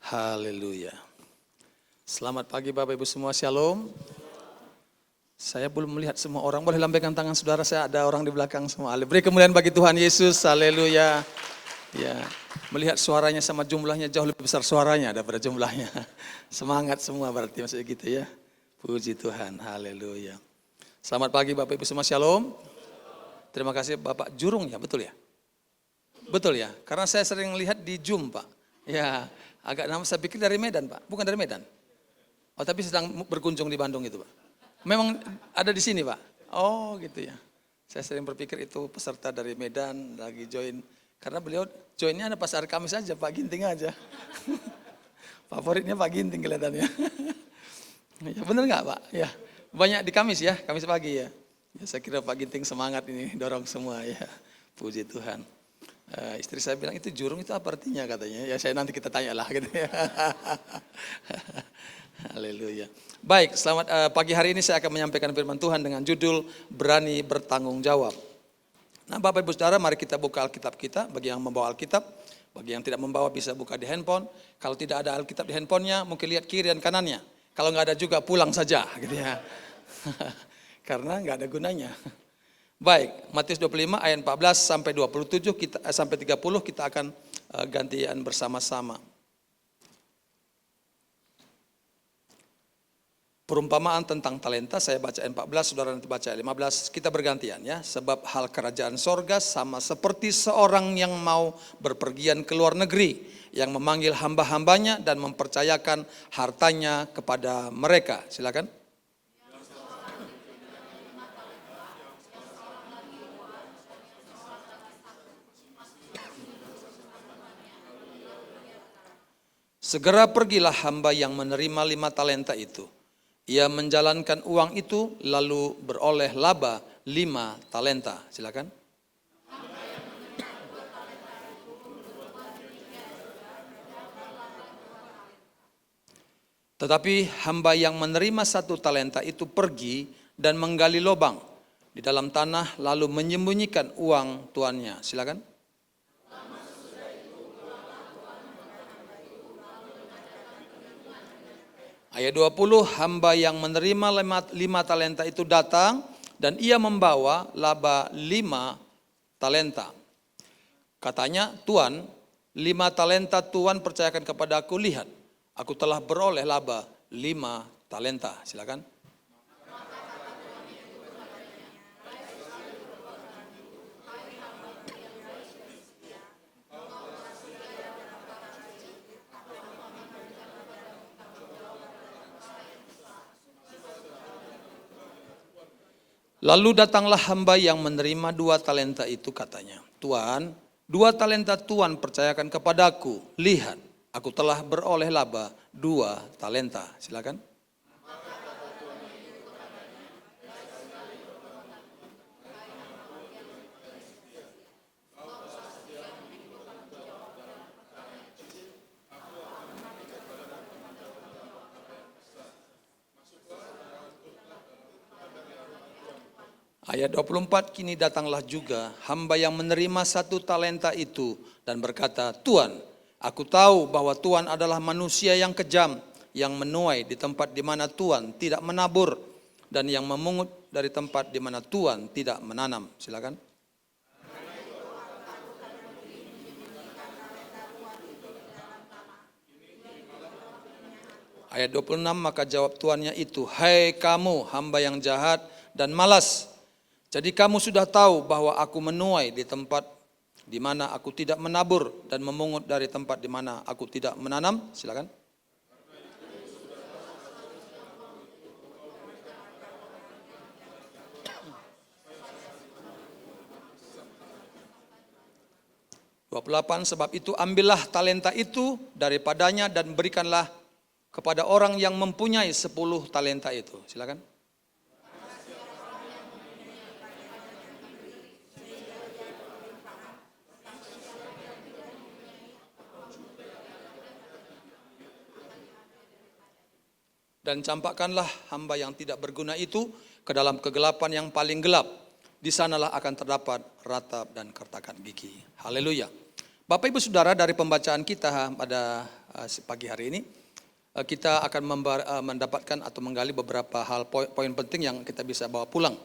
Haleluya. Selamat pagi Bapak Ibu semua, Shalom. Saya belum melihat semua orang, boleh lambaikan tangan saudara, saya ada orang di belakang semua. Beri kemuliaan bagi Tuhan Yesus, haleluya. Ya, melihat suaranya sama jumlahnya jauh lebih besar suaranya daripada jumlahnya. Semangat semua berarti maksudnya gitu ya. Puji Tuhan, haleluya. Selamat pagi Bapak Ibu semua, Shalom. Terima kasih Bapak Jurung ya, betul ya? Betul ya, karena saya sering lihat di Zoom Pak. Ya, agak nama saya pikir dari Medan Pak, bukan dari Medan. Oh tapi sedang berkunjung di Bandung itu Pak. Memang ada di sini Pak. Oh gitu ya. Saya sering berpikir itu peserta dari Medan lagi join. Karena beliau joinnya ada pas hari Kamis aja Pak Ginting aja. Favoritnya Pak Ginting kelihatannya. Ya benar nggak Pak? Ya banyak di Kamis ya, Kamis pagi ya. Ya saya kira Pak Ginting semangat ini dorong semua ya. Puji Tuhan. Istri saya bilang itu jurung itu apa artinya katanya. Ya saya nanti kita tanyalah gitu ya. Haleluya. Baik, selamat pagi hari ini saya akan menyampaikan firman Tuhan dengan judul Berani Bertanggung Jawab. Nah Bapak Ibu Saudara, mari kita buka Alkitab kita. Bagi yang membawa Alkitab, bagi yang tidak membawa bisa buka di handphone. Kalau tidak ada Alkitab di handphonenya, mungkin lihat kiri dan kanannya. Kalau nggak ada juga pulang saja gitu ya. Karena nggak ada gunanya. Baik, Matius 25 ayat 14 sampai 27 sampai 30 kita akan gantian bersama-sama. Perumpamaan tentang talenta, saya baca ayat 14, saudara nanti baca ayat 15, kita bergantian ya. Sebab hal kerajaan sorga sama seperti seorang yang mau berpergian ke luar negeri, yang memanggil hamba-hambanya dan mempercayakan hartanya kepada mereka. Silakan. Segera pergilah hamba yang menerima 5 talenta itu. Ia menjalankan uang itu lalu beroleh laba 5 talenta. Silakan. Tetapi hamba yang menerima 1 talenta itu pergi dan menggali lubang di dalam tanah lalu menyembunyikan uang tuannya. Silakan. Ayat 20, hamba yang menerima 5 talenta itu datang dan ia membawa laba 5 talenta. Katanya, Tuan, 5 talenta Tuan percayakan kepada aku, lihat, aku telah beroleh laba 5 talenta. Silakan. Lalu datanglah hamba yang menerima 2 talenta itu katanya, Tuan, 2 talenta Tuan percayakan kepadaku, lihat, aku telah beroleh laba 2 talenta. Silakan. Ayat 24, kini datanglah juga hamba yang menerima 1 talenta itu dan berkata, Tuan, aku tahu bahwa Tuan adalah manusia yang kejam, yang menuai di tempat di mana Tuan tidak menabur, dan yang memungut dari tempat di mana Tuan tidak menanam. Silakan. Ayat 26, maka jawab tuannya itu, hai kamu hamba yang jahat dan malas. Jadi kamu sudah tahu bahwa aku menuai di tempat di mana aku tidak menabur dan memungut dari tempat di mana aku tidak menanam. Silakan. Sebab itu ambillah talenta itu daripadanya dan berikanlah kepada orang yang mempunyai 10 talenta itu. Silakan. Dan campakkanlah hamba yang tidak berguna itu ke dalam kegelapan yang paling gelap. Di sanalah akan terdapat ratap dan kertakan gigi. Haleluya. Bapak Ibu Saudara, dari pembacaan kita pada pagi hari ini. Kita akan mendapatkan atau menggali beberapa hal poin penting yang kita bisa bawa pulang.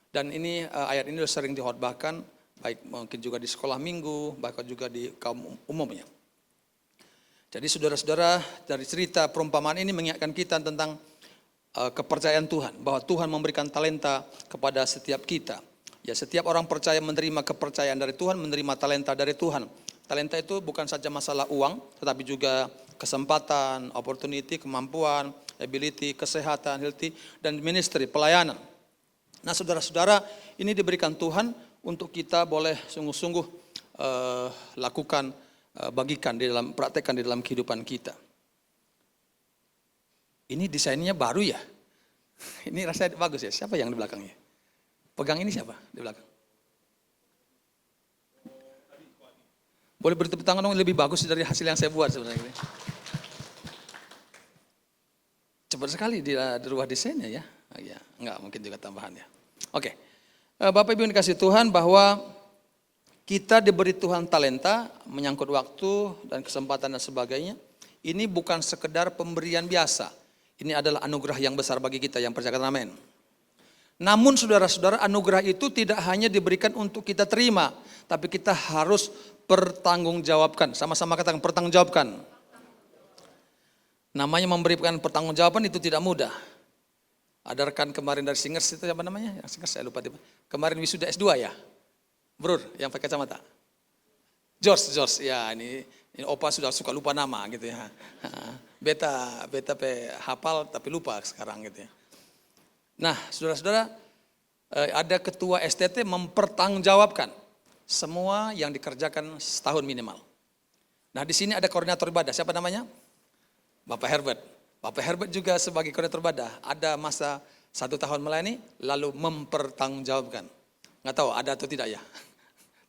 Dan ini ayat ini sering dihotbahkan, baik mungkin juga di sekolah minggu, bahkan juga di kaum umumnya. Jadi saudara-saudara, dari cerita perumpamaan ini mengingatkan kita tentang kepercayaan Tuhan, bahwa Tuhan memberikan talenta kepada setiap kita. Ya, setiap orang percaya menerima kepercayaan dari Tuhan, menerima talenta dari Tuhan. Talenta itu bukan saja masalah uang, tetapi juga kesempatan, opportunity, kemampuan, ability, kesehatan, healthy, dan ministry, pelayanan. Nah saudara-saudara, ini diberikan Tuhan untuk kita boleh sungguh-sungguh lakukan, bagikan, praktekkan di dalam kehidupan kita. Ini desainnya baru ya? Ini rasanya bagus ya? Siapa yang di belakangnya? Pegang ini siapa di belakang? Boleh beri tepuk tangan dong, lebih bagus dari hasil yang saya buat sebenarnya. Cepat sekali di ruang desainnya ya. Ya, enggak, mungkin juga tambahan ya. Oke. Bapak Ibu yang dikasih Tuhan, bahwa kita diberi Tuhan talenta menyangkut waktu dan kesempatan dan sebagainya. Ini bukan sekedar pemberian biasa. Ini adalah anugerah yang besar bagi kita yang percaya, katakan amin. Namun saudara-saudara, anugerah itu tidak hanya diberikan untuk kita terima, tapi kita harus pertanggungjawabkan. Sama-sama katakan pertanggungjawabkan. Namanya memberikan pertanggungjawaban itu tidak mudah. Ada rekan kemarin dari Singers, itu apa namanya? Yang Singers saya lupa. Kemarin wisuda S2 ya? Bro, yang pakai kacamata. George, ya ini Opa sudah suka lupa nama gitu ya. Beta hafal tapi lupa sekarang gitu ya. Nah, saudara-saudara, ada ketua STT mempertanggungjawabkan semua yang dikerjakan setahun minimal. Nah, di sini ada koordinator ibadah. Siapa namanya? Bapak Herbert. Bapak Herbert juga sebagai koordinator ibadah. Ada masa 1 tahun melayani, lalu mempertanggungjawabkan. Nggak tahu ada atau tidak ya.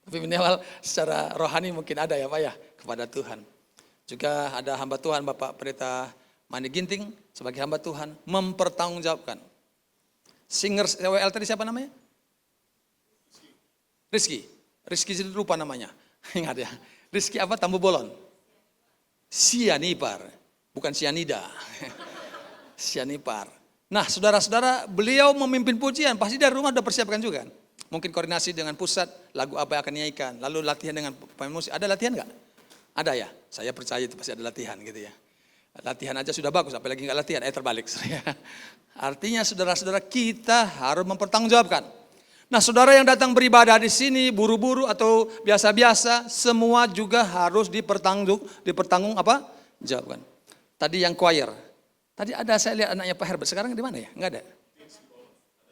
Tapi minimal secara rohani mungkin ada ya Pak ya, kepada Tuhan. Juga ada hamba Tuhan Bapak Pendeta Mani Ginting sebagai hamba Tuhan mempertanggungjawabkan. Singers WL tadi siapa namanya? Rizky lupa namanya. Ingat ya. Rizky apa? Tambu Bolon. Sianipar. Bukan sianida. Sianipar. Nah saudara-saudara, beliau memimpin pujian. Pasti dari rumah udah persiapkan juga. Mungkin koordinasi dengan pusat, lagu apa yang akan dinyanyikan. Lalu latihan dengan pemain musik. Ada latihan enggak? Ada ya. Saya percaya itu pasti ada latihan gitu ya. Latihan aja sudah bagus, apalagi enggak latihan, terbalik. Artinya saudara-saudara, kita harus mempertanggungjawabkan. Nah saudara yang datang beribadah di sini, buru-buru atau biasa-biasa, semua juga harus dipertanggungjawabkan. Tadi yang choir, tadi ada saya lihat anaknya Pak Herbert, sekarang di mana ya? Enggak ada.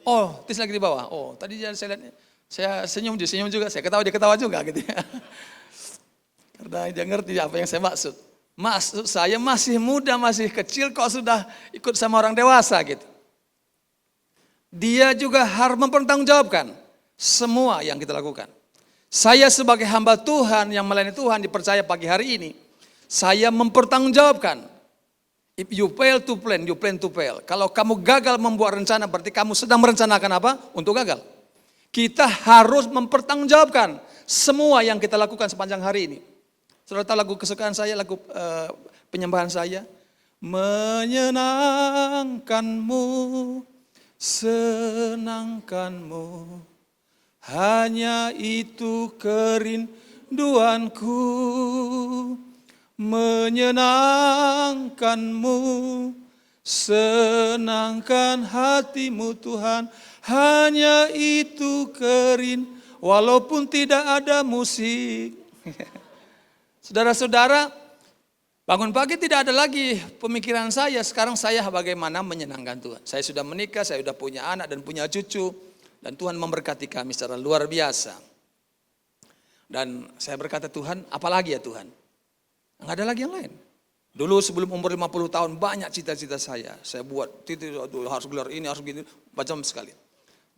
Oh, Tis lagi di bawah. Oh, tadi saya lihat, saya senyum juga, saya ketawa dia ketawa juga gitu ya. Karena dia ngerti apa yang saya maksud. Maksud saya masih muda, masih kecil kok sudah ikut sama orang dewasa gitu. Dia juga harus mempertanggungjawabkan semua yang kita lakukan. Saya sebagai hamba Tuhan yang melayani Tuhan dipercaya pagi hari ini, saya mempertanggungjawabkan. If you fail to plan, you plan to fail. Kalau kamu gagal membuat rencana, berarti kamu sedang merencanakan apa? Untuk gagal. Kita harus mempertanggungjawabkan semua yang kita lakukan sepanjang hari ini. Saudara tahu lagu kesukaan saya, lagu penyembahan saya. Menyenangkanmu, senangkanmu, hanya itu kerinduanku. Menyenangkanmu, senangkan hatimu Tuhan, hanya itu walaupun tidak ada musik. Saudara-saudara, bangun pagi tidak ada lagi pemikiran saya, sekarang saya bagaimana menyenangkan Tuhan. Saya sudah menikah, saya sudah punya anak dan punya cucu, dan Tuhan memberkati kami secara luar biasa. Dan saya berkata, Tuhan, apalagi ya Tuhan? Nggak ada lagi yang lain. Dulu sebelum umur 50 tahun banyak cita-cita saya buat, harus gelar ini, harus begini, macam sekali.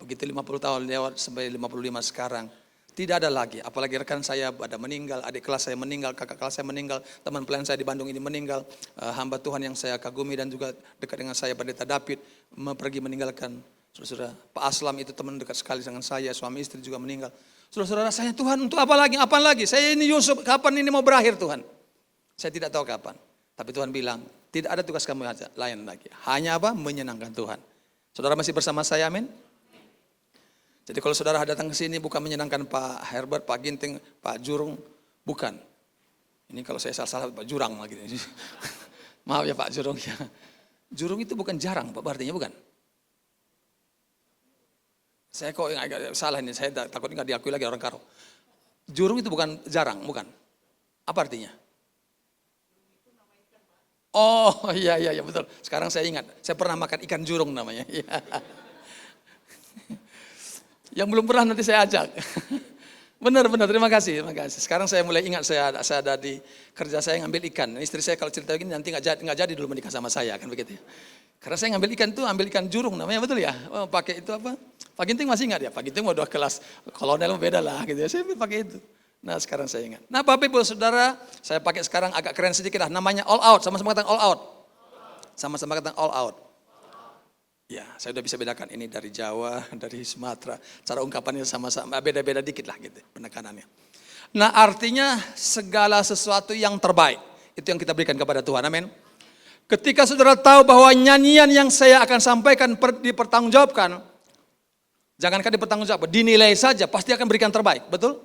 Begitu 50 tahun lewat sampai 55 sekarang. Tidak ada lagi, apalagi rekan saya pada meninggal, adik kelas saya meninggal, kakak kelas saya meninggal, teman pelayan saya di Bandung ini meninggal, hamba Tuhan yang saya kagumi dan juga dekat dengan saya, Pendeta David, pergi meninggalkan. Saudara, Pak Aslam itu teman dekat sekali dengan saya, suami istri juga meninggal. Saudara-saudara, saya Tuhan untuk apa lagi? Saya ini Yusuf, kapan ini mau berakhir Tuhan? Saya tidak tahu kapan. Tapi Tuhan bilang, tidak ada tugas kamu lain lagi. Hanya apa? Menyenangkan Tuhan. Saudara masih bersama saya, amin? Jadi kalau saudara datang ke sini bukan menyenangkan Pak Herbert, Pak Ginting, Pak Jurung, bukan. Ini kalau saya salah Pak Jurang lagi. Maaf ya Pak Jurung ya. Jurung itu bukan jarang, Pak, artinya bukan. Saya kok agak salah ini, saya takut nggak diakui lagi orang Karo. Jurung itu bukan jarang, bukan. Apa artinya? Oh iya betul. Sekarang saya ingat, saya pernah makan ikan jurung namanya. Yang belum pernah nanti saya ajak. Benar, terima kasih. Sekarang saya mulai ingat saya ada di kerja saya ngambil ikan. Istri saya kalau cerita begini nanti nggak jadi dulu menikah sama saya kan begitu ya. Karena saya ngambil ikan tuh ambil ikan jurung namanya, betul ya. Oh, pakai itu apa? Pak Ginting masih ingat ya? Pak Ginting udah kelas kolonel beda lah gitu ya. Saya pakai itu. Nah sekarang saya ingat. Nah Bapak Ibu Saudara, saya pakai sekarang agak keren sedikit lah. Namanya all out, sama-sama kata all out. Sama-sama kata all out. Ya, saya udah bisa bedakan ini dari Jawa, dari Sumatera. Cara ungkapannya sama-sama beda-beda dikit lah gitu penekanannya. Nah artinya segala sesuatu yang terbaik. Itu yang kita berikan kepada Tuhan, amin. Ketika saudara tahu bahwa nyanyian yang saya akan sampaikan dipertanggungjawabkan. Jangankan dipertanggungjawabkan, dinilai saja pasti akan berikan terbaik, betul?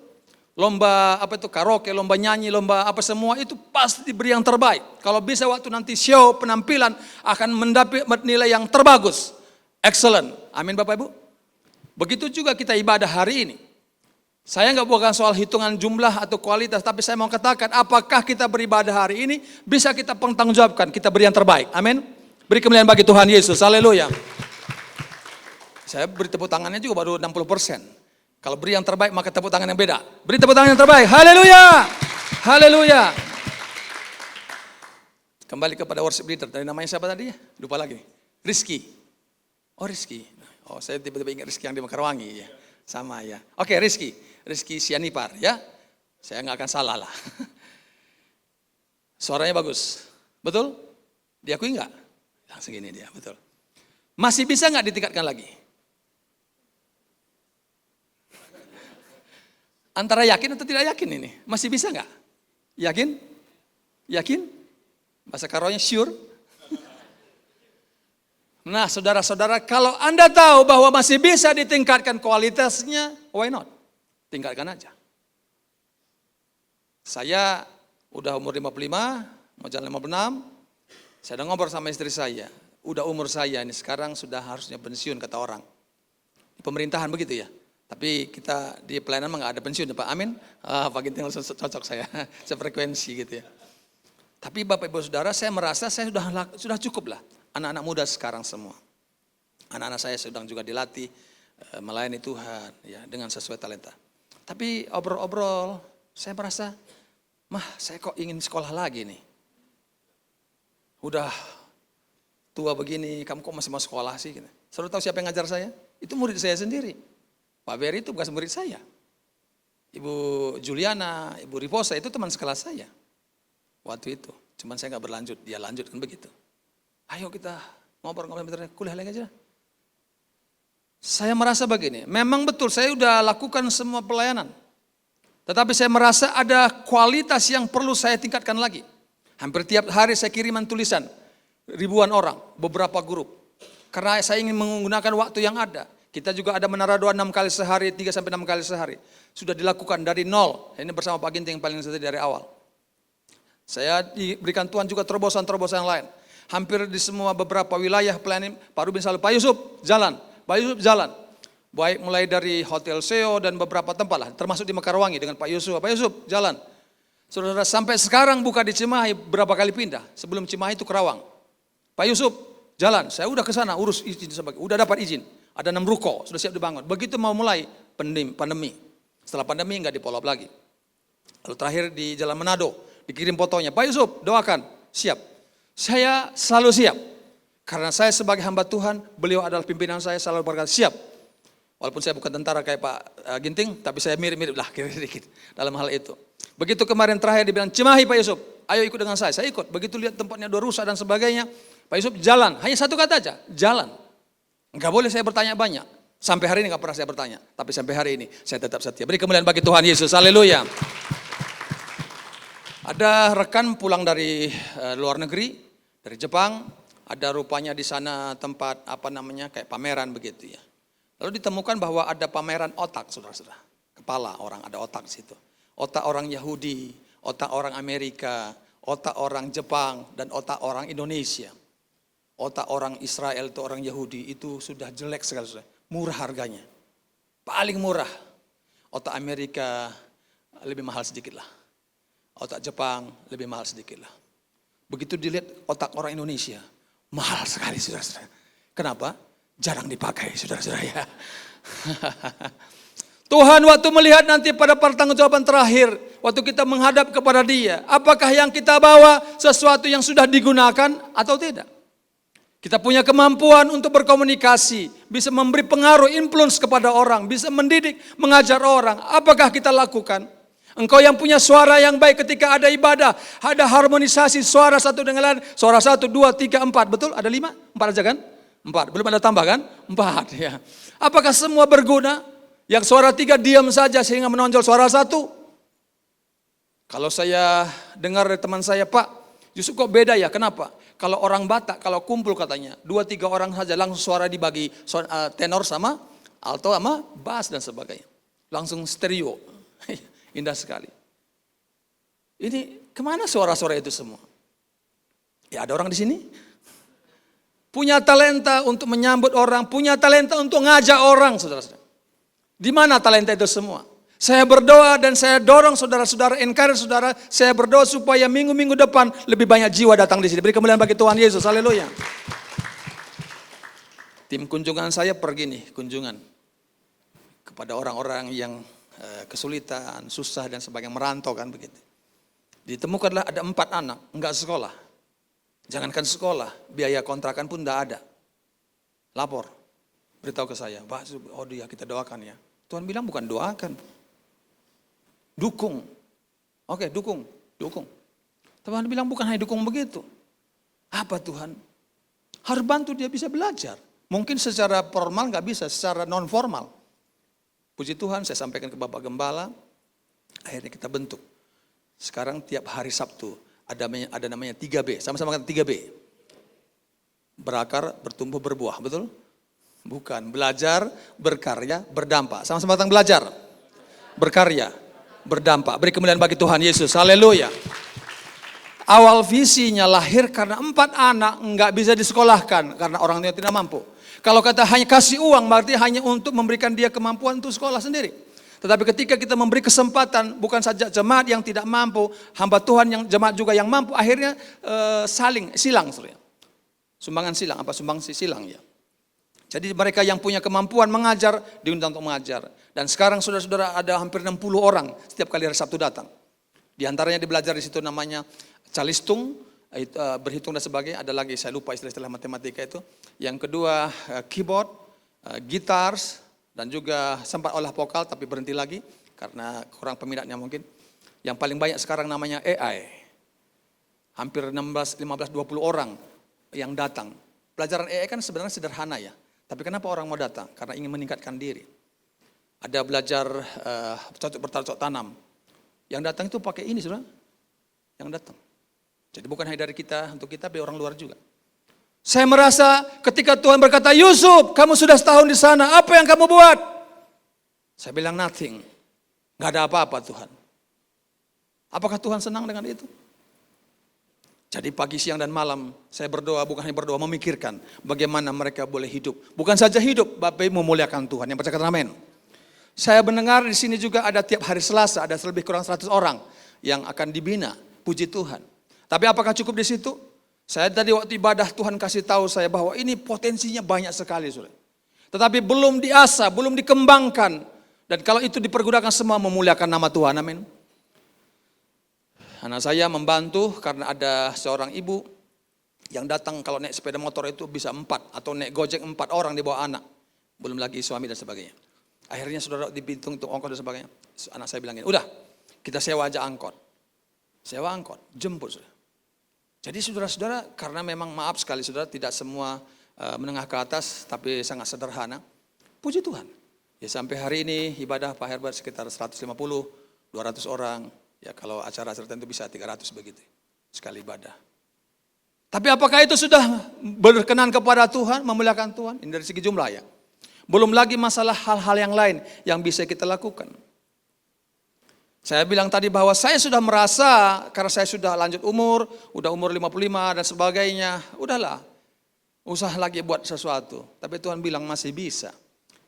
Lomba apa itu karaoke, lomba nyanyi, lomba apa semua itu pasti diberi yang terbaik. Kalau bisa waktu nanti show penampilan akan mendapat nilai yang terbagus. Excellent. Amin Bapak Ibu. Begitu juga kita ibadah hari ini. Saya nggak bukan soal hitungan jumlah atau kualitas, tapi saya mau katakan apakah kita beribadah hari ini bisa kita pertanggungjawabkan, kita beri yang terbaik. Amin. Beri kemuliaan bagi Tuhan Yesus. Haleluya. Saya beri tepuk tangannya juga baru 60%. Kalau beri yang terbaik maka tepuk tangan yang beda. Beri tepuk tangan yang terbaik. Haleluya. Haleluya. Kembali kepada worship leader. Dari namanya siapa tadi? Lupa lagi. Rizky. Oh Rizky. Oh saya tiba-tiba ingat Rizky yang di Mekarwangi. Ya. Sama ya. Oke Rizky. Rizky Sianipar ya. Saya nggak akan salah lah. Suaranya bagus. Betul? Diakui nggak? Langsung gini dia. Betul. Masih bisa nggak ditingkatkan lagi? Antara yakin atau tidak yakin ini? Masih bisa nggak? Yakin? Yakin? Bahasa Karonya sure? Nah saudara-saudara, kalau Anda tahu bahwa masih bisa ditingkatkan kualitasnya, why not? Tingkatkan aja. Saya udah umur 55, mau jalan 56, saya udah ngobrol sama istri saya. Udah umur saya ini sekarang sudah harusnya pensiun kata orang. Di pemerintahan begitu ya. Tapi kita di pelayanan memang nggak ada pensiun, Pak. Amin. Pak Ginting cocok saya, sefrekuensi gitu ya. Tapi Bapak Ibu Saudara, saya merasa saya sudah cukup lah. Anak-anak muda sekarang semua. Anak-anak saya sedang juga dilatih melayani Tuhan ya dengan sesuai talenta. Tapi obrol-obrol, saya merasa, saya kok ingin sekolah lagi nih. Udah tua begini, kamu kok masih mau sekolah sih? Saudara tahu siapa yang ngajar saya? Itu murid saya sendiri. Pak Beri itu bukan murid saya. Ibu Juliana, Ibu Riposa itu teman sekelas saya. Waktu itu. Cuman saya nggak berlanjut, dia lanjut kan begitu. Ayo kita ngobrol-ngobrol, kuliah lagi aja. Saya merasa begini, memang betul saya udah lakukan semua pelayanan. Tetapi saya merasa ada kualitas yang perlu saya tingkatkan lagi. Hampir tiap hari saya kiriman tulisan. Ribuan orang, beberapa grup. Karena saya ingin menggunakan waktu yang ada. Kita juga ada menara doa 6 kali sehari, 3 sampai 6 kali sehari. Sudah dilakukan dari nol. Ini bersama Pak Ginting yang paling setia dari awal. Saya diberikan Tuhan juga terobosan-terobosan yang lain. Hampir di semua beberapa wilayah pelayanan Pak Rubin selalu, Pak Yusuf jalan, Pak Yusuf jalan. Baik mulai dari Hotel Seo dan beberapa tempat lah, termasuk di Mekarwangi dengan Pak Yusuf jalan. Saudara sampai sekarang buka di Cimahi berapa kali pindah. Sebelum Cimahi itu Kerawang. Pak Yusuf jalan, saya udah ke sana urus izin sebagai, udah dapat izin. Ada 6 ruko, sudah siap dibangun. Begitu mau mulai pandemi. Setelah pandemi nggak dipolop lagi. Lalu terakhir di Jalan Manado, dikirim fotonya. Pak Yusuf, doakan, siap. Saya selalu siap. Karena saya sebagai hamba Tuhan, beliau adalah pimpinan saya, selalu berkata siap. Walaupun saya bukan tentara kayak Pak Ginting, tapi saya mirip-mirip lah kira-kira dikit dalam hal itu. Begitu kemarin terakhir dibilang, Cimahi Pak Yusuf, ayo ikut dengan saya ikut. Begitu lihat tempatnya udah rusak dan sebagainya, Pak Yusuf jalan, hanya satu kata aja, jalan. Enggak boleh saya bertanya banyak. Sampai hari ini enggak pernah saya bertanya. Tapi sampai hari ini saya tetap setia. Beri kemuliaan bagi Tuhan Yesus. Haleluya. Ada rekan pulang dari luar negeri, dari Jepang, ada rupanya di sana tempat kayak pameran begitu ya. Lalu ditemukan bahwa ada pameran otak, saudara-saudara. Kepala orang, ada otak di situ. Otak orang Yahudi, otak orang Amerika, otak orang Jepang, dan otak orang Indonesia. Otak orang Israel itu orang Yahudi itu sudah jelek sekali, saudara. Murah harganya, paling murah. Otak Amerika lebih mahal sedikit lah. Otak Jepang lebih mahal sedikit lah. Begitu dilihat otak orang Indonesia, mahal sekali, saudara-saudara. Kenapa? Jarang dipakai, saudara-saudara ya. Tuhan waktu melihat nanti pada pertanggungjawaban terakhir, waktu kita menghadap kepada Dia, apakah yang kita bawa sesuatu yang sudah digunakan atau tidak? Kita punya kemampuan untuk berkomunikasi, bisa memberi pengaruh, influence kepada orang, bisa mendidik, mengajar orang. Apakah kita lakukan? Engkau yang punya suara yang baik ketika ada ibadah, ada harmonisasi suara satu dengan lain, suara 1, 2, 3, 4, betul? Ada 5? 4 aja kan? 4, belum ada tambah kan? 4 ya. Apakah semua berguna? Yang suara 3 diam saja sehingga menonjol suara 1? Kalau saya dengar dari teman saya, Pak, justru kok beda ya, kenapa? Kalau orang Batak, kalau kumpul katanya, 2-3 orang saja langsung suara dibagi, tenor sama alto sama bass dan sebagainya. Langsung stereo, indah sekali. Ini kemana suara-suara itu semua? Ya ada orang di sini. Punya talenta untuk menyambut orang, punya talenta untuk ngajak orang, saudara-saudara. Di mana talenta itu semua? Saya berdoa dan saya dorong saudara-saudara, encourage saudara, saya berdoa supaya minggu-minggu depan lebih banyak jiwa datang di sini. Beri kemuliaan bagi Tuhan Yesus, haleluya. Tim kunjungan saya pergi nih, kunjungan kepada orang-orang yang kesulitan, susah dan sebagainya, merantau kan begitu. Ditemukanlah ada 4 anak, enggak sekolah. Jangankan sekolah, biaya kontrakan pun enggak ada. Lapor, beritahu ke saya, Pak, oh dia kita doakan ya. Tuhan bilang bukan doakan, dukung. Oke, dukung. Tuhan bilang bukan hanya dukung begitu. Apa Tuhan? Harus bantu dia bisa belajar. Mungkin secara formal nggak bisa, secara non formal. Puji Tuhan, saya sampaikan ke Bapak Gembala, akhirnya kita bentuk. Sekarang tiap hari Sabtu ada namanya 3B, sama-sama kan 3B. Berakar, bertumbuh, berbuah, betul? Bukan, belajar, berkarya, berdampak. Sama-sama tentang belajar, berkarya, berdampak. Beri kemuliaan bagi Tuhan Yesus, haleluya. Awal visinya lahir karena 4 anak nggak bisa disekolahkan karena orang tua tidak mampu. Kalau kata hanya kasih uang berarti hanya untuk memberikan dia kemampuan untuk sekolah sendiri. Tetapi ketika kita memberi kesempatan bukan saja jemaat yang tidak mampu, hamba Tuhan yang jemaat juga yang mampu, akhirnya silang. Sumbangan silang, sumbangsi silang ya. Jadi mereka yang punya kemampuan mengajar, diundang untuk mengajar. Dan sekarang saudara-saudara ada hampir 60 orang setiap kali hari Sabtu datang. Di antaranya belajar di situ namanya calistung, berhitung dan sebagainya. Ada lagi saya lupa istilah-istilah matematika itu. Yang kedua keyboard, gitars, dan juga sempat olah vokal tapi berhenti lagi karena kurang peminatnya mungkin. Yang paling banyak sekarang namanya AI. Hampir 15-20 orang yang datang. Pelajaran AI kan sebenarnya sederhana ya. Tapi kenapa orang mau datang? Karena ingin meningkatkan diri. Ada belajar bercocok tanam. Yang datang itu pakai ini, saudara. Yang datang. Jadi bukan hanya dari kita, untuk kita, tapi orang luar juga. Saya merasa ketika Tuhan berkata, Yusuf, kamu sudah setahun di sana, apa yang kamu buat? Saya bilang nothing. Gak ada apa-apa Tuhan. Apakah Tuhan senang dengan itu? Jadi pagi, siang, dan malam saya berdoa, bukan hanya berdoa, memikirkan bagaimana mereka boleh hidup. Bukan saja hidup, Bapak Ibu memuliakan Tuhan. Yang percaya kata amin. Saya mendengar di sini juga ada tiap hari Selasa, ada lebih kurang 100 orang yang akan dibina. Puji Tuhan. Tapi apakah cukup di situ? Saya tadi waktu ibadah Tuhan kasih tahu saya bahwa ini potensinya banyak sekali. Saudara. Tetapi belum diasah, belum dikembangkan. Dan kalau itu dipergunakan semua memuliakan nama Tuhan. Amin. Anak saya membantu karena ada seorang ibu yang datang kalau naik sepeda motor itu bisa 4 atau naik gojek 4 orang dibawa anak. Belum lagi suami dan sebagainya. Akhirnya saudara dihitung untuk ongkos dan sebagainya. Anak saya bilang gini, udah kita sewa aja angkot. Sewa angkot, jemput saudara. Jadi saudara-saudara karena memang maaf sekali saudara tidak semua menengah ke atas tapi sangat sederhana. Puji Tuhan. Ya sampai hari ini ibadah Pak Herbert sekitar 150, 200 orang Ya kalau acara-acara tertentu bisa 300 begitu sekali ibadah. Tapi apakah itu sudah berkenan kepada Tuhan, memuliakan Tuhan? Ini dari segi jumlah ya. Belum lagi masalah hal-hal yang lain yang bisa kita lakukan. Saya bilang tadi bahwa saya sudah merasa karena saya sudah lanjut umur, udah umur 55 dan sebagainya, udahlah. Usah lagi buat sesuatu. Tapi Tuhan bilang masih bisa.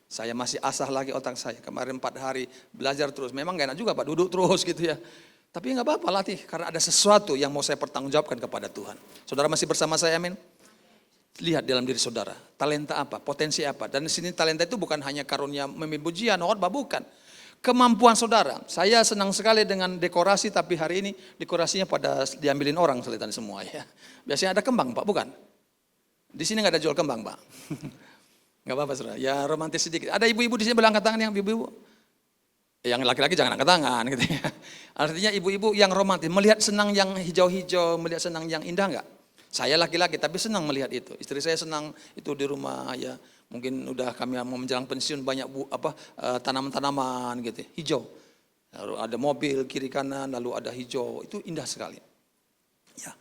Saya masih asah lagi otak saya. Kemarin 4 hari belajar terus. Memang gak enak juga Pak, duduk terus gitu ya. Tapi gak apa-apa latih. Karena ada sesuatu yang mau saya pertanggungjawabkan kepada Tuhan. Saudara masih bersama saya, amin? Lihat dalam diri saudara. Talenta apa, potensi apa. Dan di sini talenta itu bukan hanya karunia memimpin pujian, khotbah, bukan. Kemampuan saudara. Saya senang sekali dengan dekorasi, tapi hari ini dekorasinya pada diambilin orang selitan semua ya. Biasanya ada kembang Pak, bukan? Di sini nggak ada jual kembang, Pak. Nggak apa-apa, saudara. Ya romantis sedikit. Ada ibu-ibu di sini berangkat tangan yang ibu-ibu. Yang laki-laki jangan angkat tangan, gitu ya. Artinya ibu-ibu yang romantis, melihat senang yang hijau-hijau, melihat senang yang indah nggak? Saya laki-laki tapi senang melihat itu. Istri saya senang itu di rumah ya. Mungkin udah kami mau menjelang pensiun banyak tanaman-tanaman gitu, hijau. Lalu ada mobil kiri kanan, lalu ada hijau, itu indah sekali. Ya.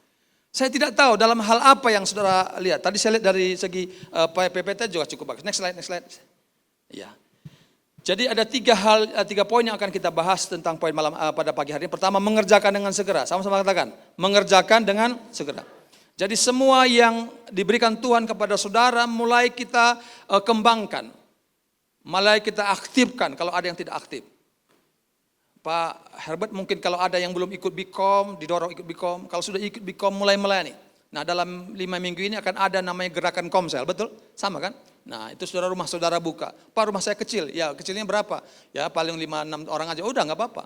Saya tidak tahu dalam hal apa yang saudara lihat. Tadi saya lihat dari segi PPT juga cukup bagus. Next slide. Ya. Jadi ada 3 poin yang akan kita bahas tentang poin malam pada pagi hari ini. Pertama, mengerjakan dengan segera. Sama-sama katakan, mengerjakan dengan segera. Jadi semua yang diberikan Tuhan kepada saudara mulai kita kembangkan. Mulai kita aktifkan kalau ada yang tidak aktif. Pak Herbert mungkin kalau ada yang belum ikut BIKOM, didorong ikut BIKOM. Kalau sudah ikut BIKOM mulai melayani. Nah dalam 5 minggu ini akan ada namanya gerakan Komsel, betul? Sama kan? Nah itu saudara rumah saudara buka. Pak rumah saya kecil, ya kecilnya berapa? Ya paling 5-6 orang aja, udah gak apa-apa.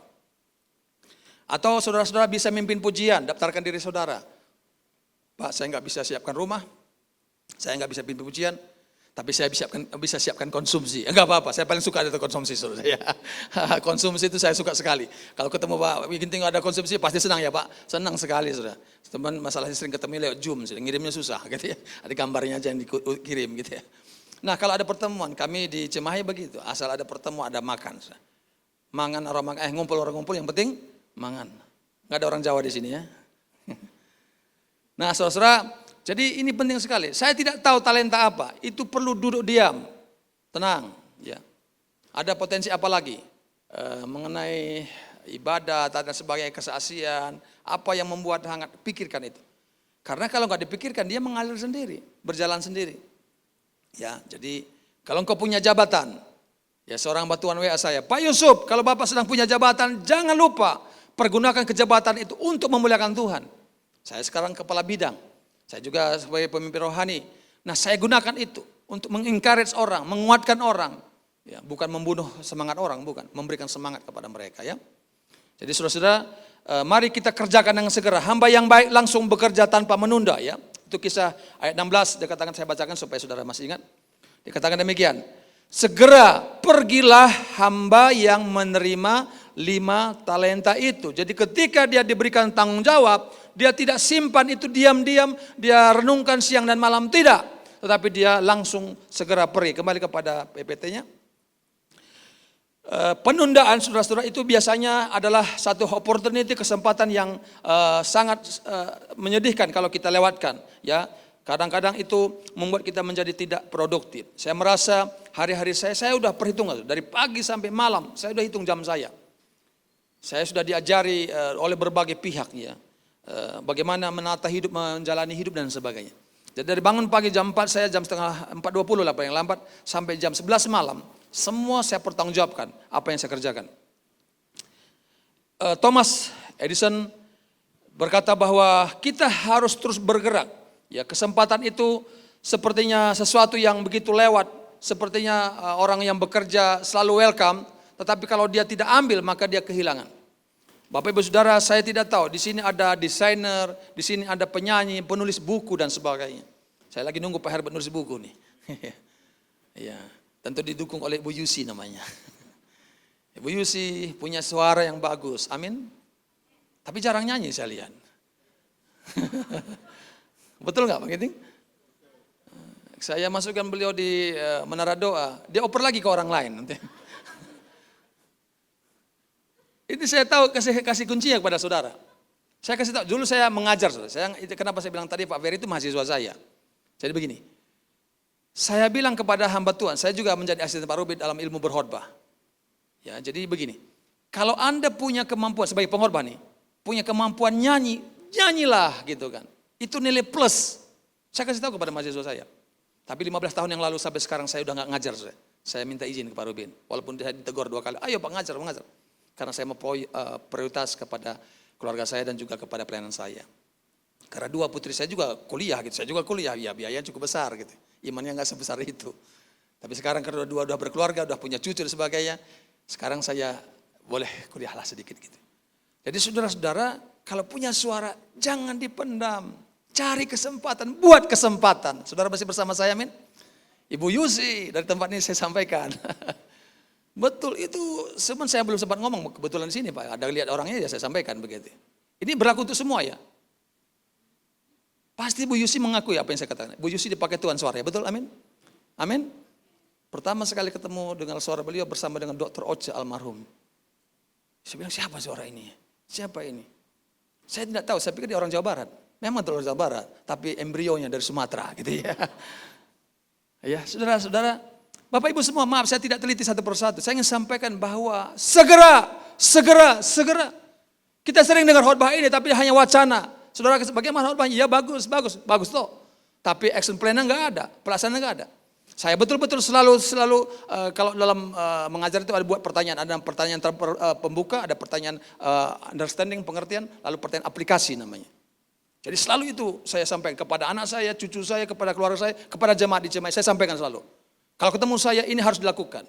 Atau saudara-saudara bisa mimpin pujian, daftarkan diri saudara. Pak saya gak bisa siapkan rumah, saya gak bisa mimpin pujian. Tapi saya bisa siapkan konsumsi. Enggak apa-apa, saya paling suka itu konsumsi saudara. Ya. Konsumsi itu saya suka sekali. Kalau ketemu Pak Ginting ada konsumsi pasti senang ya Pak. Senang sekali saudara. Teman masalahnya sering ketemu lewat Zoom, ngirimnya susah gitu ya. Ada gambarnya aja yang dikirim gitu ya. Nah kalau ada pertemuan, kami di Cimahi begitu. Asal ada pertemuan, ada makan. Saudara. Mangan orang makan, ngumpul orang ngumpul yang penting mangan. Enggak ada orang Jawa di sini ya. Nah saudara, jadi ini penting sekali. Saya tidak tahu talenta apa. Itu perlu duduk diam, tenang. Ya. Ada potensi apa lagi mengenai ibadah dan sebagainya, kesaksian. Apa yang membuat hangat? Pikirkan itu. Karena kalau nggak dipikirkan dia mengalir sendiri, berjalan sendiri. Ya, jadi kalau engkau punya jabatan, ya seorang batuan WA saya, Pak Yusuf, kalau Bapak sedang punya jabatan, jangan lupa pergunakan kejabatan itu untuk memuliakan Tuhan. Saya sekarang kepala bidang. Saya juga sebagai pemimpin rohani. Nah saya gunakan itu untuk mengencourage orang, menguatkan orang. Ya, bukan membunuh semangat orang, bukan. Memberikan semangat kepada mereka ya. Jadi saudara-saudara, mari kita kerjakan dengan segera. Hamba yang baik langsung bekerja tanpa menunda ya. Itu kisah ayat 16, dikatakan saya bacakan supaya saudara masih ingat. Dikatakan demikian. Segera pergilah hamba yang menerima 5 talenta itu. Jadi ketika dia diberikan tanggung jawab, dia tidak simpan itu diam-diam, dia renungkan siang dan malam, tidak. Tetapi dia langsung segera pergi, kembali kepada PPT-nya. Penundaan saudara-saudara itu biasanya adalah satu opportunity, kesempatan yang sangat menyedihkan kalau kita lewatkan. Ya, kadang-kadang itu membuat kita menjadi tidak produktif. Saya merasa hari-hari saya udah perhitungan dari pagi sampai malam, saya udah hitung jam saya. Saya sudah diajari oleh berbagai pihak ya. Bagaimana menata hidup, menjalani hidup dan sebagainya. Jadi dari bangun pagi jam 4, saya jam setengah 4.20 lah paling lambat, sampai jam 11 malam, semua saya pertanggungjawabkan apa yang saya kerjakan. Thomas Edison berkata bahwa kita harus terus bergerak. Ya, kesempatan itu sepertinya sesuatu yang begitu lewat, sepertinya orang yang bekerja selalu welcome, tetapi kalau dia tidak ambil maka dia kehilangan. Bapak Ibu Saudara, saya tidak tahu, di sini ada desainer, di sini ada penyanyi, penulis buku dan sebagainya. Saya lagi nunggu Pak Herbert nulis buku nih. Ya, tentu didukung oleh Ibu Yusi namanya. Ibu Yusi punya suara yang bagus, amin. Tapi jarang nyanyi saya lihat. Betul nggak Pak Giting? Saya masukkan beliau di menara doa, dia oper lagi ke orang lain nanti. Ini saya tahu kasih kuncinya kepada saudara. Saya kasih tahu, dulu saya mengajar saudara. Kenapa saya bilang tadi Pak Ferry itu mahasiswa saya. Jadi begini, saya bilang kepada hamba Tuhan, saya juga menjadi asisten Pak Ruben dalam ilmu berkhotbah. Ya, jadi begini, kalau Anda punya kemampuan sebagai pengkhotbah nih, punya kemampuan nyanyi, nyanyilah gitu kan. Itu nilai plus. Saya kasih tahu kepada mahasiswa saya. Tapi 15 tahun yang lalu sampai sekarang saya udah gak ngajar. Saya minta izin ke Pak Ruben. Walaupun dia ditegur 2 kali. Ayo Pak ngajar. Karena saya mau prioritas kepada keluarga saya dan juga kepada pelayanan saya. Karena 2 putri saya juga kuliah gitu. Saya juga kuliah. Ya biayanya cukup besar gitu. Imannya gak sebesar itu. Tapi sekarang karena dua berkeluarga, udah punya cucu dan sebagainya. Sekarang saya boleh kuliahlah sedikit gitu. Jadi saudara-saudara, kalau punya suara jangan dipendam. Cari kesempatan, buat kesempatan. Saudara masih bersama saya, amin? Ibu Yusi dari tempat ini saya sampaikan. Betul itu, sebenarnya saya belum sempat ngomong kebetulan di sini Pak. Ada lihat orangnya ya saya sampaikan begitu. Ini berlaku untuk semua ya. Pasti Bu Yusi mengakui apa yang saya katakan. Bu Yusi dipakai Tuhan suaranya, betul amin? Amin? Pertama sekali ketemu dengan suara beliau bersama dengan Dr. Oce almarhum. Saya bilang siapa suara ini? Siapa ini? Saya tidak tahu, saya pikir dia orang Jawa Barat. Memang orang Jawa Barat, tapi embrionya dari Sumatera gitu ya. Ya, saudara-saudara, Bapak Ibu semua, maaf saya tidak teliti satu persatu. Saya ingin sampaikan bahwa segera. Kita sering dengar khotbah ini tapi hanya wacana. Saudara, bagaimana khotbahnya? Ya bagus toh. Tapi action plan-nya enggak ada, pelaksanaannya enggak ada. Saya betul-betul selalu kalau dalam mengajar itu ada buat pertanyaan. Ada pertanyaan pembuka, ada pertanyaan understanding, pengertian, lalu pertanyaan aplikasi namanya. Jadi selalu itu saya sampaikan kepada anak saya, cucu saya, kepada keluarga saya, kepada jemaat di Cimahi, saya sampaikan selalu. Kalau ketemu saya ini harus dilakukan.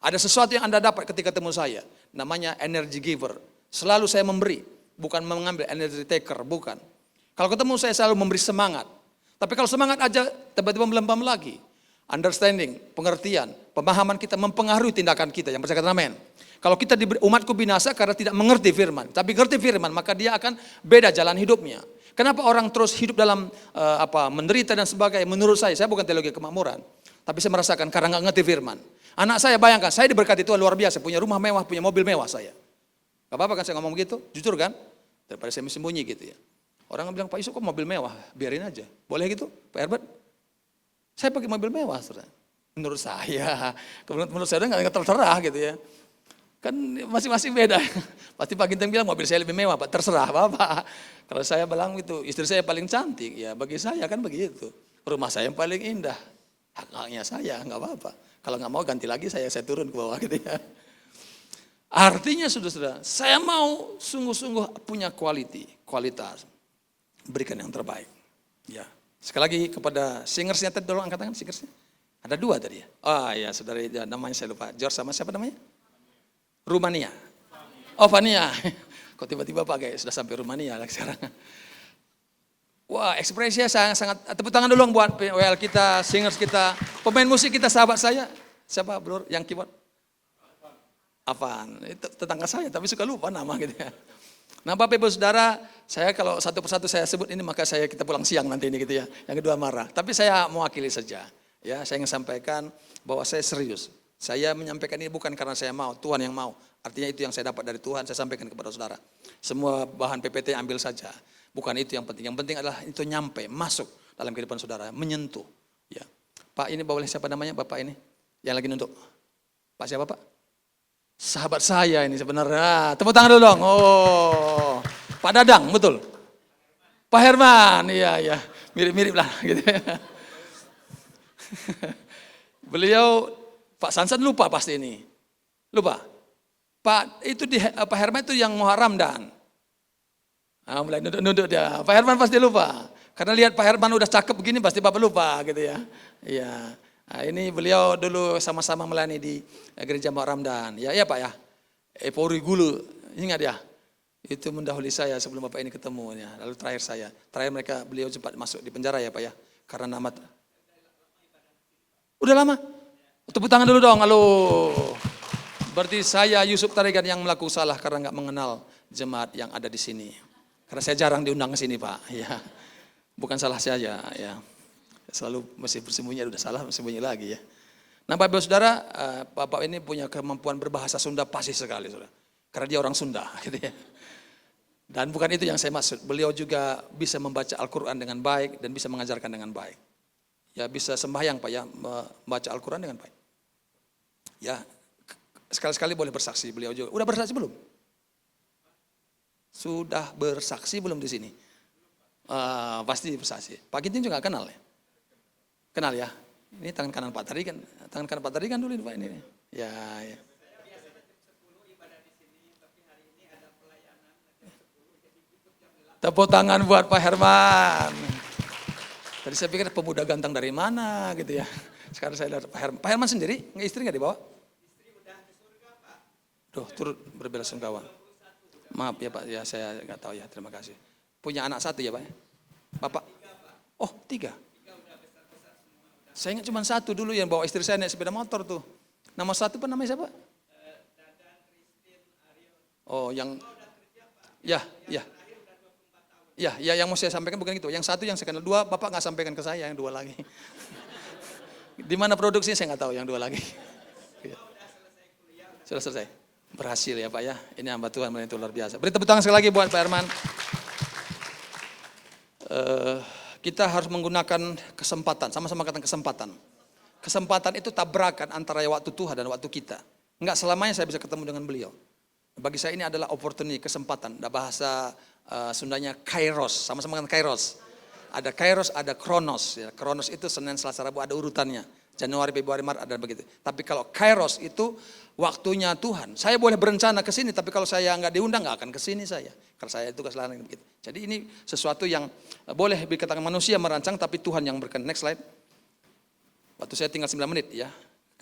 Ada sesuatu yang Anda dapat ketika ketemu saya, namanya energy giver. Selalu saya memberi, bukan mengambil energy taker, bukan. Kalau ketemu saya selalu memberi semangat. Tapi kalau semangat aja tiba-tiba melempam lagi. Understanding, pengertian, pemahaman kita mempengaruhi tindakan kita. Yang percaya kata amin. Kalau kita umatku binasa karena tidak mengerti firman. Tapi ngerti firman, maka dia akan beda jalan hidupnya. Kenapa orang terus hidup dalam menderita dan sebagainya? Menurut saya bukan teologi kemakmuran. Tapi saya merasakan karena nggak ngerti firman. Anak saya bayangkan, saya diberkati Tuhan luar biasa. Punya rumah mewah, punya mobil mewah saya. Gak apa-apa kan saya ngomong gitu? Jujur kan? Daripada saya sembunyi gitu ya. Orang bilang, Pak Yusuf kok mobil mewah? Biarin aja. Boleh gitu Pak Herbert? Saya pakai mobil mewah. Saudara. Menurut saya. Menurut saya nggak terserah gitu ya. Kan masing-masing beda. Pasti Pak Ginteng bilang mobil saya lebih mewah, Pak. Terserah Bapak. Kalau saya bilang itu istri saya paling cantik, ya bagi saya kan begitu. Rumah saya yang paling indah. Hak-haknya saya, nggak apa-apa. Kalau nggak mau ganti lagi saya turun ke bawah gitu ya. Artinya saudara-saudara, saya mau sungguh-sungguh punya kualitas. Berikan yang terbaik. Ya. Sekali lagi kepada singersnya tadi, tolong angkat tangan singersnya. Ada 2 tadi ya. Oh ya saudara, ya, namanya saya lupa. George sama siapa namanya? Rumania. Oh Vania. Kok tiba-tiba pakai sudah sampai Rumania sekarang. Wah ekspresinya sangat tepuk tangan dulu buat WL kita, singers kita, pemain musik kita, sahabat saya. Siapa bro yang keyboard? Avan. Itu tetangga saya tapi suka lupa nama gitu ya. Nah Bapak Ibu Saudara, saya kalau satu persatu saya sebut ini maka kita pulang siang nanti ini gitu ya. Yang kedua marah. Tapi saya mewakili saja. Ya, saya ingin sampaikan bahwa saya serius. Saya menyampaikan ini bukan karena saya mau, Tuhan yang mau. Artinya itu yang saya dapat dari Tuhan, saya sampaikan kepada saudara. Semua bahan PPT ambil saja. Bukan itu yang penting. Yang penting adalah itu nyampe, masuk dalam kehidupan saudara, menyentuh. Ya. Pak ini boleh siapa namanya Bapak ini? Yang lagi nuntuk. Pak siapa Pak? Sahabat saya ini sebenarnya. Tepuk tangan dulu dong. Oh, Pak Dadang, betul. Pak Herman, iya. Mirip-mirip lah gitu. Beliau, Pak Sansan lupa pasti ini. Lupa. Pak Herman itu yang Muharram dan. Nah, mulai nunduk dia. Pak Herman pasti lupa. Karena lihat Pak Herman udah cakep begini pasti Bapak lupa gitu ya. Iya. Nah, ini beliau dulu sama-sama melayani di gereja Muharram dan. Ya Pak ya. Epori Gulu, ingat ya. Itu mendahului saya sebelum Bapak ini ketemu ya. Lalu terakhir beliau sempat masuk di penjara ya Pak ya. Karena nama. Udah lama? Tepuk tangan dulu dong, halo. Berarti saya Yusuf Tarigan yang melakukan salah karena nggak mengenal jemaat yang ada di sini. Karena saya jarang diundang ke sini Pak. Ya, bukan salah saya ya. Selalu masih bersembunyi, udah salah bersembunyi lagi ya. Nah Bapak Saudara, Bapak ini punya kemampuan berbahasa Sunda pasti sekali saudara. Karena dia orang Sunda gitu ya. Dan bukan itu yang saya maksud. Beliau juga bisa membaca Al-Quran dengan baik dan bisa mengajarkan dengan baik. Ya bisa sembahyang Pak ya, membaca Al-Quran dengan baik. Ya sekali-sekali boleh bersaksi beliau juga. Udah bersaksi belum? Sudah bersaksi belum di sini? Pasti bersaksi. Pak Ginting juga kenal ya? Kenal ya? Ini tangan kanan Pak Tari kan? Tangan kanan Pak Tari kan dulu ini Pak ini. Ya. Tepuk tangan buat Pak Herman. Tadi saya pikir pemuda ganteng dari mana gitu ya. Sekarang saya lihat Pak Herman. Pak Herman sendiri, istri nggak dibawa? Istri udah di surga Pak. Duh, turut berbela-sungkawa. Maaf ya Pak, ya saya nggak tahu ya. Terima kasih. Punya anak satu ya Pak? Bapak? Oh 3. Saya ingat cuma 1 dulu yang bawa istri saya naik sepeda motor tuh. Nama 1 apa namanya siapa? Oh yang, ya. Ya, yang mau saya sampaikan bukan gitu. Yang 1 yang saya kenal, 2 Bapak nggak sampaikan ke saya, yang 2 lagi. Di mana produksinya saya nggak tahu, yang 2 lagi. Sudah selesai. Berhasil ya Pak ya. Ini hamba Tuhan itu luar biasa. Beri tepuk tangan sekali lagi buat Pak Herman. Kita harus menggunakan kesempatan, sama-sama katakan kesempatan. Kesempatan itu tabrakan antara waktu Tuhan dan waktu kita. Enggak selamanya saya bisa ketemu dengan beliau. Bagi saya ini adalah opportunity, kesempatan. Bahasa Sundanya kairos, sama-sama dengan kairos. Ada kairos, ada kronos. Ya, kronos itu Senin, Selasa, Rabu ada urutannya. Januari, Februari, Maret ada begitu. Tapi kalau kairos itu waktunya Tuhan. Saya boleh berencana ke sini, tapi kalau saya nggak diundang nggak akan ke sini saya. Karena saya tugas lain begitu. Jadi ini sesuatu yang boleh dikatakan manusia merancang, tapi Tuhan yang berkenan. Next slide. Waktu saya tinggal 9 menit ya,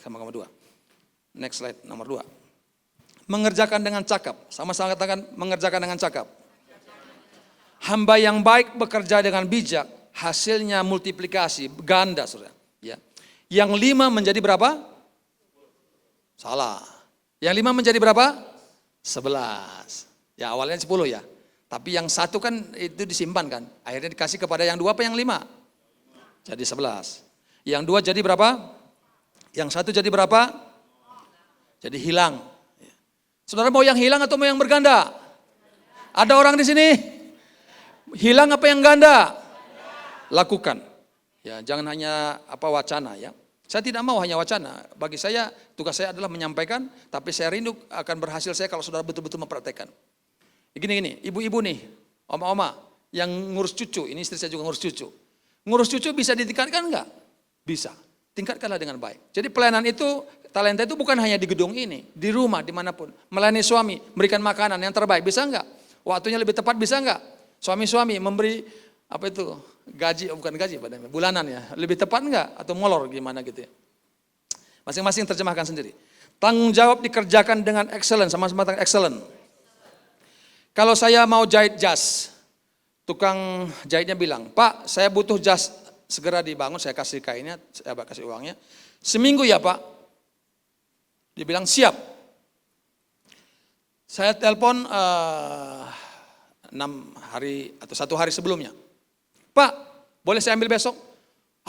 sama-sama 2. Next slide nomor 2. Mengerjakan dengan cakap. Sama-sama katakan mengerjakan dengan cakap. Hamba yang baik bekerja dengan bijak, hasilnya multiplikasi, ganda saudara. Ya. Yang 5 menjadi berapa? Salah. Yang 5 menjadi berapa? 11. Ya awalnya 10 ya. Tapi yang 1 kan itu disimpan kan. Akhirnya dikasih kepada yang 2 apa yang 5? Jadi 11. Yang 2 jadi berapa? Yang 1 jadi berapa? Jadi hilang. Saudara mau yang hilang atau mau yang berganda? Ada orang di sini? Hilang apa yang ganda? Lakukan. Ya, jangan hanya wacana ya. Saya tidak mau hanya wacana. Bagi saya tugas saya adalah menyampaikan, tapi saya rindu akan berhasil saya kalau saudara betul-betul mempraktekkan. Gini, ibu-ibu nih, oma-oma yang ngurus cucu, ini istri saya juga ngurus cucu. Ngurus cucu bisa ditingkatkan enggak? Bisa. Tingkatkanlah dengan baik. Jadi pelayanan itu, talenta itu bukan hanya di gedung ini, di rumah, dimanapun. Melayani suami, memberikan makanan yang terbaik, bisa enggak? Waktunya lebih tepat, bisa enggak? Suami-suami memberi gaji, bukan gaji, bulanan ya. Lebih tepat enggak? Atau molor gimana gitu ya. Masing-masing terjemahkan sendiri. Tanggung jawab dikerjakan dengan excellent, sama-sama excellent. Kalau saya mau jahit jas, tukang jahitnya bilang, Pak saya butuh jas segera dibangun, saya kasih kainnya, saya kasih uangnya. Seminggu ya Pak? Dia bilang siap. Saya telepon 6 hari atau 1 hari sebelumnya. Pak, boleh saya ambil besok?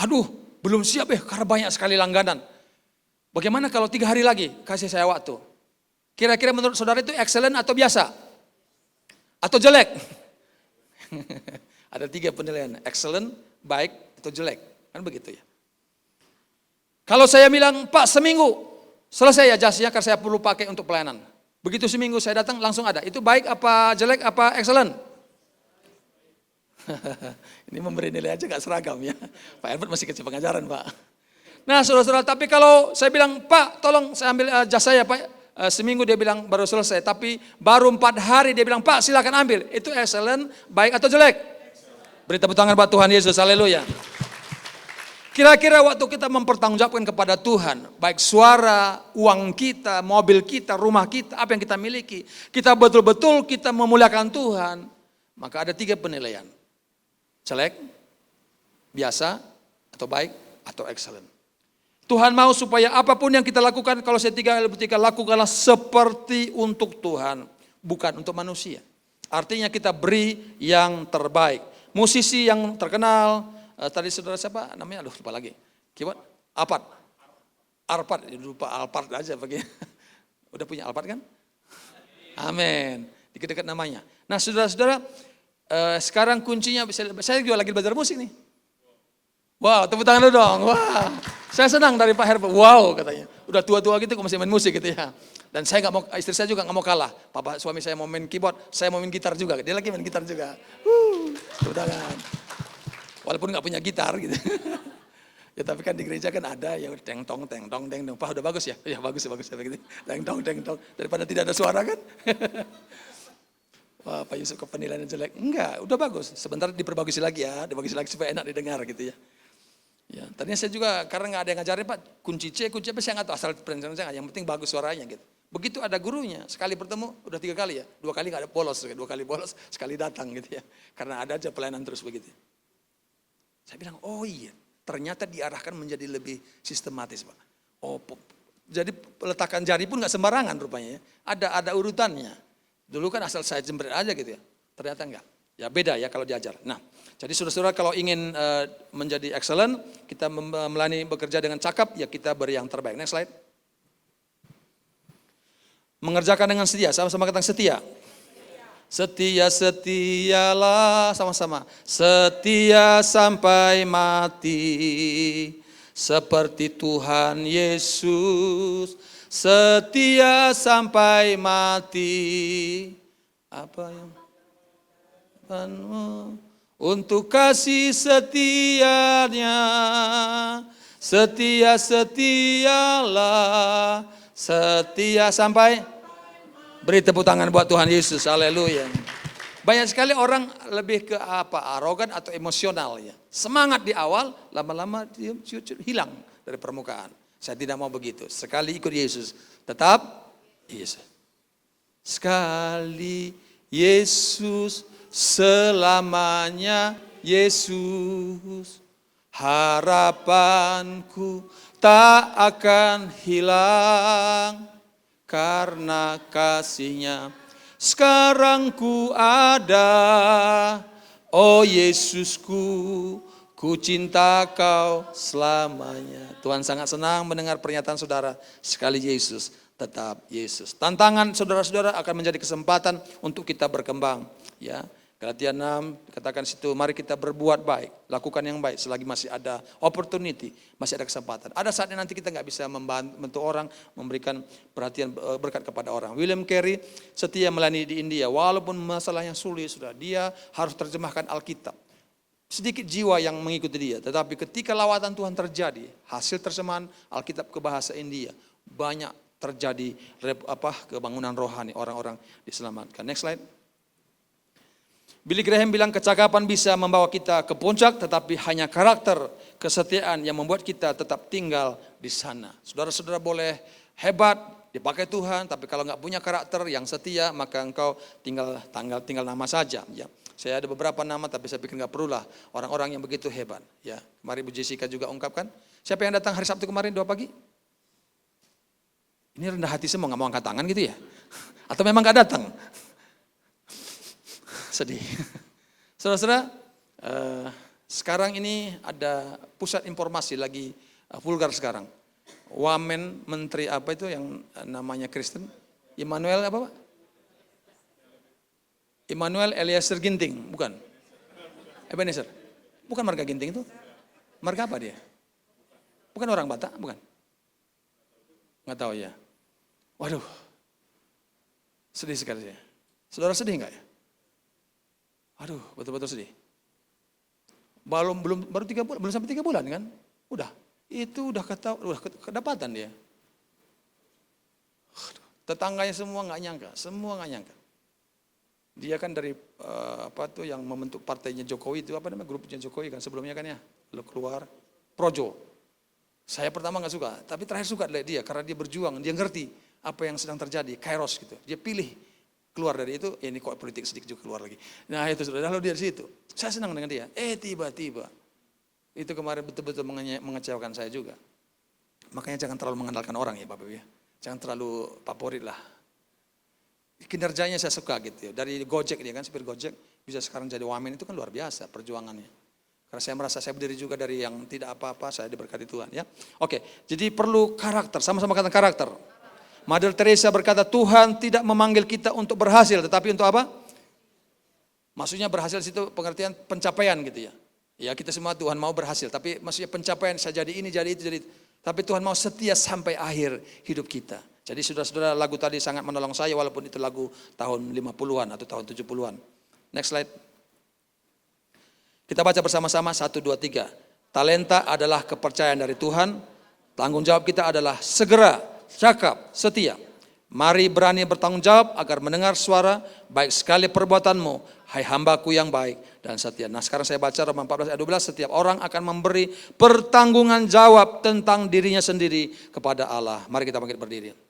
Aduh, belum siap karena banyak sekali langganan. Bagaimana kalau 3 hari lagi? Kasih saya waktu. Kira-kira menurut saudara itu excellent atau biasa? Atau jelek? Ada 3 penilaian, excellent, baik, atau jelek. Kan begitu ya. Kalau saya bilang, Pak seminggu, selesai ya jasnya karena saya perlu pakai untuk pelayanan. Begitu seminggu saya datang langsung ada. Itu baik apa jelek apa excellent? Ini memberi nilai aja gak seragam ya. Pak Herbert masih kecil pengajaran Pak. Nah saudara-saudara, tapi kalau saya bilang, Pak tolong saya ambil jas saya Pak. Seminggu dia bilang baru selesai. Tapi baru 4 hari dia bilang, Pak silakan ambil. Itu excellent, baik atau jelek? Beri tepuk tangan buat Tuhan Yesus, haleluya. Kira-kira waktu kita mempertanggungjawabkan kepada Tuhan, baik suara, uang kita, mobil kita, rumah kita, apa yang kita miliki, kita betul-betul kita memuliakan Tuhan, maka ada 3 penilaian. Jelek, biasa, atau baik, atau excellent. Tuhan mau supaya apapun yang kita lakukan, kalau saya 3 lakukanlah seperti untuk Tuhan, bukan untuk manusia. Artinya kita beri yang terbaik. Musisi yang terkenal, tadi saudara siapa namanya? Aduh lupa lagi. Keyboard? Arpad. Lupa Alphard aja bagi. Udah punya Alphard kan? Amin. Dikit-dikit namanya. Nah saudara-saudara, sekarang kuncinya, saya juga lagi belajar musik nih. Wow, tepuk tangan dulu dong. Wah, saya senang dari Pak Herbo. Wow, katanya. Udah tua-tua gitu kok masih main musik gitu ya. Dan saya nggak mau, istri saya juga nggak mau kalah. Papa suami saya mau main keyboard, saya mau main gitar juga. Dia lagi main gitar juga. Tepuk tangan. Walaupun nggak punya gitar gitu. Ya tapi kan di gereja kan ada yang teng tong. Pak udah bagus ya? Ya bagus ya begitu. Teng tong. Daripada tidak ada suara kan? Wah, Pak Yusuf kok penilaian jelek? Enggak, udah bagus. Sebentar diperbagusi lagi ya, diperbagusi lagi supaya enak didengar gitu ya. Ya, tadinya saya juga karena nggak ada yang ngajarin Pak, kunci apa saya nggak tahu asal perencanaan saya, yang penting bagus suaranya gitu. Begitu ada gurunya, sekali bertemu udah 3 kali ya, 2 kali nggak ada bolos, 2 kali bolos, sekali datang gitu ya. Karena ada aja pelayanan terus begitu. Saya bilang, oh iya, ternyata diarahkan menjadi lebih sistematis Pak. Oh, jadi peletakan jari pun nggak sembarangan rupanya ya, ada urutannya. Dulu kan asal saya jempret aja gitu ya, ternyata enggak. Ya beda ya kalau diajar. Nah, jadi saudara-saudara kalau ingin menjadi excellent, kita melayani bekerja dengan cakap, ya kita beri yang terbaik. Next slide. Mengerjakan dengan setia, sama-sama kata setia. Setialah sama-sama. Setia sampai mati. Seperti Tuhan Yesus. Setia sampai mati. Apa yang untuk kasih setianya, setialah, setia sampai. Beri tepuk tangan buat Tuhan Yesus, haleluya. Banyak sekali orang lebih ke arogan atau emosional ya. Semangat di awal, lama-lama dia hilang dari permukaan. Saya tidak mau begitu. Sekali ikut Yesus, tetap Yesus. Sekali Yesus, selamanya Yesus, harapanku tak akan hilang karena kasih-Nya. Sekarang ku ada, oh Yesusku, ku cinta Kau selamanya. Tuhan sangat senang mendengar pernyataan saudara, sekali Yesus, tetap Yesus. Tantangan saudara-saudara akan menjadi kesempatan untuk kita berkembang. Ya, Galatia 6 katakan situ, mari kita berbuat baik, lakukan yang baik selagi masih ada opportunity, masih ada kesempatan. Ada saatnya nanti kita nggak bisa membantu orang, memberikan perhatian berkat kepada orang. William Carey setia melayani di India, walaupun masalahnya sulit sudah, dia harus terjemahkan Alkitab. Sedikit jiwa yang mengikuti dia, tetapi ketika lawatan Tuhan terjadi, hasil terjemahan Alkitab ke bahasa India, banyak terjadi kebangunan rohani, orang-orang diselamatkan. Next slide. Billy Graham bilang kecakapan bisa membawa kita ke puncak, tetapi hanya karakter, kesetiaan yang membuat kita tetap tinggal di sana. Saudara-saudara boleh hebat, dipakai Tuhan, tapi kalau nggak punya karakter yang setia, maka engkau tinggal nama saja. Ya. Saya ada beberapa nama, tapi saya pikir nggak perlulah orang-orang yang begitu hebat. Ya, kemarin Bu Jessica juga ungkapkan. Siapa yang datang hari Sabtu kemarin 2 pagi? Ini rendah hati semua, nggak mau angkat tangan gitu ya? Atau memang nggak datang? Sedih. Saudara-saudara, sekarang ini ada pusat informasi lagi vulgar sekarang. Wamen menteri apa itu yang namanya Kristen? Immanuel apa Pak? Immanuel Eliezer Ginting, bukan? Ebenezer? Bukan marga Ginting itu? Marga apa dia? Bukan orang Batak, bukan? Nggak tahu ya. Waduh, sedih sekali ya. Saudara sedih nggak ya? Aduh, betul-betul sedih. Baru sampai 3 bulan kan? Udah, itu udah kedapatan dia. Tetangganya semua nggak nyangka. Dia kan dari yang membentuk partainya Jokowi itu grupnya Jokowi kan sebelumnya kan ya, lalu keluar Projo. Saya pertama nggak suka, tapi terakhir suka dia karena dia berjuang, dia ngerti apa yang sedang terjadi, kairos gitu. Dia pilih keluar dari itu, ini kok politik sedikit juga keluar lagi. Nah itu sudah, lalu dia di situ. Saya senang dengan dia. Tiba-tiba itu kemarin betul-betul mengecewakan saya juga. Makanya jangan terlalu mengandalkan orang ya Bapak Ibu ya. Jangan terlalu favorit lah. Kinerjanya saya suka gitu ya. Dari Gojek dia kan, supir Gojek, bisa sekarang jadi wamen itu kan luar biasa perjuangannya. Karena saya merasa saya berdiri juga dari yang tidak apa-apa, saya diberkati Tuhan ya. Oke, jadi perlu karakter, sama-sama kata karakter. Mother Teresa berkata, Tuhan tidak memanggil kita untuk berhasil, tetapi untuk apa? Maksudnya berhasil di situ pengertian pencapaian gitu ya. Ya kita semua Tuhan mau berhasil, tapi maksudnya pencapaian saya jadi ini, jadi itu, jadi itu. Tapi Tuhan mau setia sampai akhir hidup kita. Jadi saudara-saudara, lagu tadi sangat menolong saya walaupun itu lagu tahun 50-an atau tahun 70-an. Next slide. Kita baca bersama-sama 1, 2, 3. Talenta adalah kepercayaan dari Tuhan. Tanggung jawab kita adalah segera, cakap, setia. Mari berani bertanggung jawab agar mendengar suara, baik sekali perbuatanmu, hai hambaku yang baik dan setia. Nah sekarang saya baca Roma 14 ayat 12, setiap orang akan memberi pertanggungan jawab tentang dirinya sendiri kepada Allah. Mari kita bangkit berdiri.